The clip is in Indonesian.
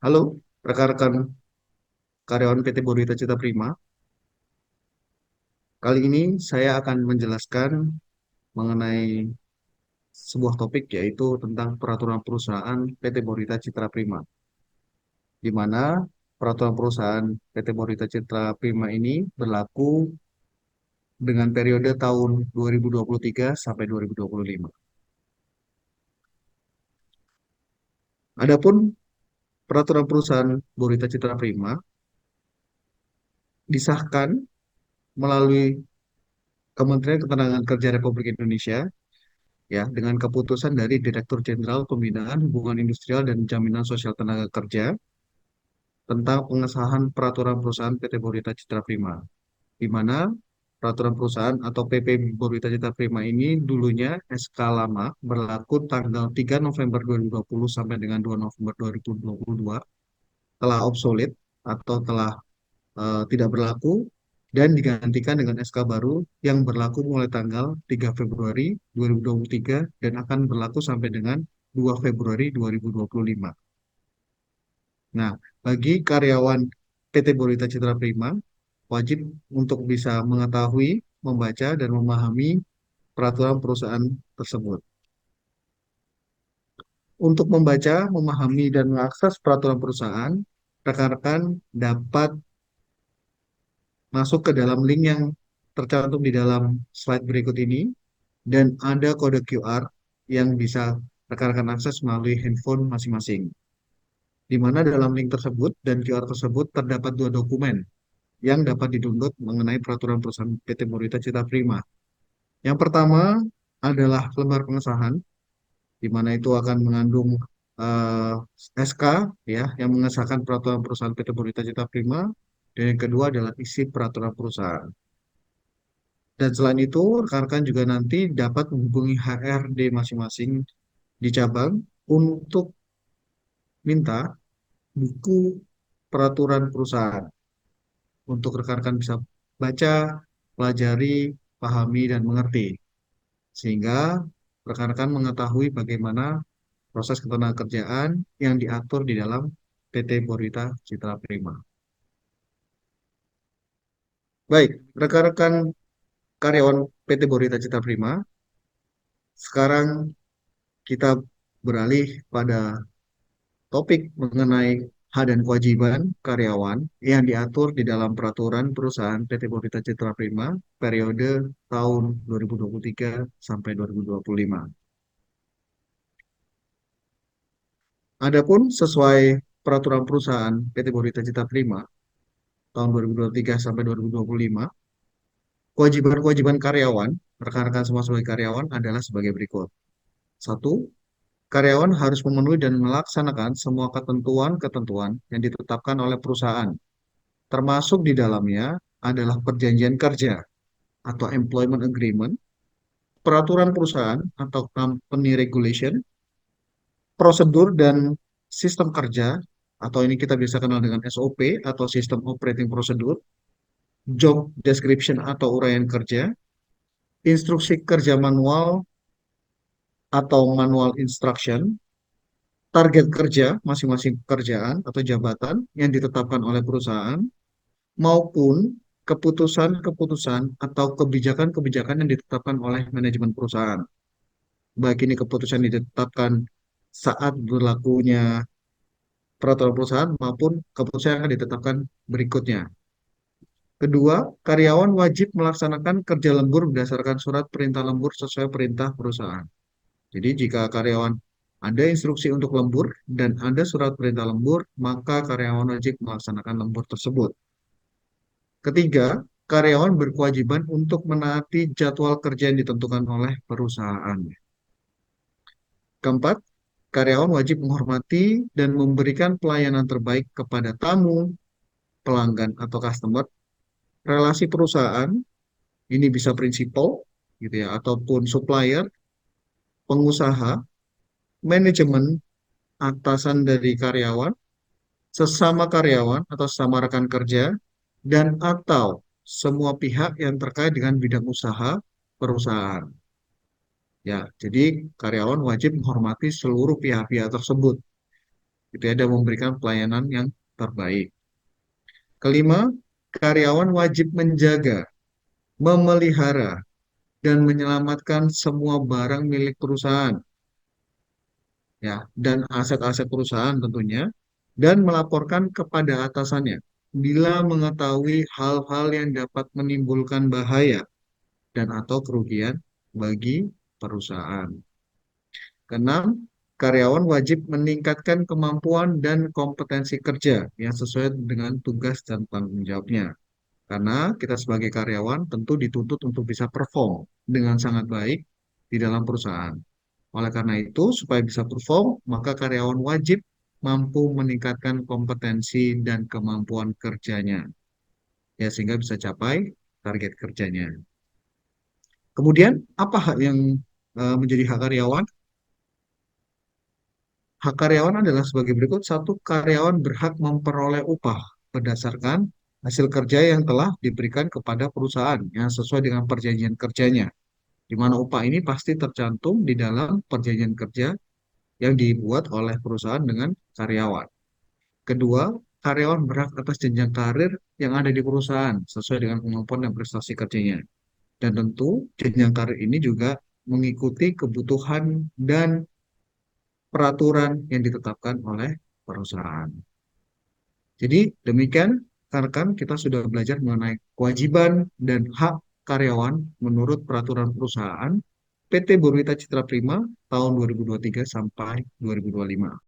Halo, rekan-rekan karyawan PT Borita Cita Prima. Kali ini saya akan menjelaskan mengenai sebuah topik yaitu tentang peraturan perusahaan PT Borita Citra Prima, di mana peraturan perusahaan PT Borita Citra Prima ini berlaku dengan periode tahun 2023 sampai 2025. Adapun peraturan perusahaan Borita Citra Prima disahkan melalui Kementerian Ketenagakerjaan Republik Indonesia ya dengan keputusan dari Direktur Jenderal Pembinaan Hubungan Industrial dan Jaminan Sosial Tenaga Kerja tentang pengesahan peraturan perusahaan PT Borita Citra Prima, di mana peraturan perusahaan atau PP Borita Citra Prima ini dulunya SK lama berlaku tanggal 3 November 2020 sampai dengan 2 November 2022 telah obsolete atau telah tidak berlaku dan digantikan dengan SK baru yang berlaku mulai tanggal 3 Februari 2023 dan akan berlaku sampai dengan 2 Februari 2025. Nah, bagi karyawan PT Borita Citra Prima, wajib untuk bisa mengetahui, membaca, dan memahami peraturan perusahaan tersebut. Untuk membaca, memahami, dan mengakses peraturan perusahaan, rekan-rekan dapat masuk ke dalam link yang tercantum di dalam slide berikut ini, dan ada kode QR yang bisa rekan-rekan akses melalui handphone masing-masing. Di mana dalam link tersebut dan QR tersebut terdapat dua dokumen yang dapat didownload mengenai peraturan perusahaan PT Morita Cita Prima. Yang pertama adalah lembar pengesahan, di mana itu akan mengandung eh, SK ya yang mengesahkan peraturan perusahaan PT Morita Cita Prima, dan yang kedua adalah isi peraturan perusahaan. Dan selain itu, rekan-rekan juga nanti dapat menghubungi HRD masing-masing di cabang untuk minta buku peraturan perusahaan untuk rekan-rekan bisa baca, pelajari, pahami, dan mengerti. Sehingga rekan-rekan mengetahui bagaimana proses ketenagakerjaan yang diatur di dalam PT Borita Citra Prima. Baik, rekan-rekan karyawan PT Borita Citra Prima, sekarang kita beralih pada topik mengenai hak dan kewajiban karyawan yang diatur di dalam peraturan perusahaan PT Borita Citra Prima periode tahun 2023 sampai 2025. Adapun sesuai peraturan perusahaan PT Borita Citra Prima tahun 2023 sampai 2025, kewajiban-kewajiban karyawan, rekan-rekan semua sebagai karyawan adalah sebagai berikut. Satu, karyawan harus memenuhi dan melaksanakan semua ketentuan-ketentuan yang ditetapkan oleh perusahaan, termasuk di dalamnya adalah perjanjian kerja atau employment agreement, peraturan perusahaan atau company regulation, prosedur dan sistem kerja atau ini kita bisa kenal dengan SOP atau System Operating Procedure, job description atau uraian kerja, instruksi kerja manual atau manual instruction, target kerja masing-masing pekerjaan atau jabatan yang ditetapkan oleh perusahaan, maupun keputusan-keputusan atau kebijakan-kebijakan yang ditetapkan oleh manajemen perusahaan. Baik ini keputusan ditetapkan saat berlakunya peraturan perusahaan maupun keputusan yang akan ditetapkan berikutnya. Kedua, karyawan wajib melaksanakan kerja lembur berdasarkan surat perintah lembur sesuai perintah perusahaan. Jadi jika karyawan ada instruksi untuk lembur dan ada surat perintah lembur, maka karyawan wajib melaksanakan lembur tersebut. Ketiga, karyawan berkewajiban untuk menaati jadwal kerja yang ditentukan oleh perusahaan. Keempat, karyawan wajib menghormati dan memberikan pelayanan terbaik kepada tamu, pelanggan atau customer. Relasi perusahaan ini bisa prinsipal gitu ya ataupun supplier, pengusaha, manajemen, atasan dari karyawan, sesama karyawan atau sesama rekan kerja, dan atau semua pihak yang terkait dengan bidang usaha perusahaan. Ya, jadi karyawan wajib menghormati seluruh pihak-pihak tersebut. gitu ya, dan memberikan pelayanan yang terbaik. Kelima, karyawan wajib menjaga, memelihara, dan menyelamatkan semua barang milik perusahaan, ya, dan aset-aset perusahaan tentunya, dan melaporkan kepada atasannya bila mengetahui hal-hal yang dapat menimbulkan bahaya dan atau kerugian bagi perusahaan. Keenam, karyawan wajib meningkatkan kemampuan dan kompetensi kerja yang sesuai dengan tugas dan tanggung jawabnya. Karena kita sebagai karyawan tentu dituntut untuk bisa perform dengan sangat baik di dalam perusahaan. Oleh karena itu, supaya bisa perform, maka karyawan wajib mampu meningkatkan kompetensi dan kemampuan kerjanya, ya sehingga bisa capai target kerjanya. Kemudian, apa hak yang menjadi hak karyawan? Hak karyawan adalah sebagai berikut. Satu, karyawan berhak memperoleh upah berdasarkan hasil kerja yang telah diberikan kepada perusahaan yang sesuai dengan perjanjian kerjanya, di mana upah ini pasti tercantum di dalam perjanjian kerja yang dibuat oleh perusahaan dengan karyawan. Kedua, karyawan berhak atas jenjang karir yang ada di perusahaan sesuai dengan kemampuan dan prestasi kerjanya. Dan tentu jenjang karir ini juga mengikuti kebutuhan dan peraturan yang ditetapkan oleh perusahaan. Jadi demikian, rekan kita sudah belajar mengenai kewajiban dan hak karyawan menurut peraturan perusahaan PT Borwita Citra Prima tahun 2023 sampai 2025.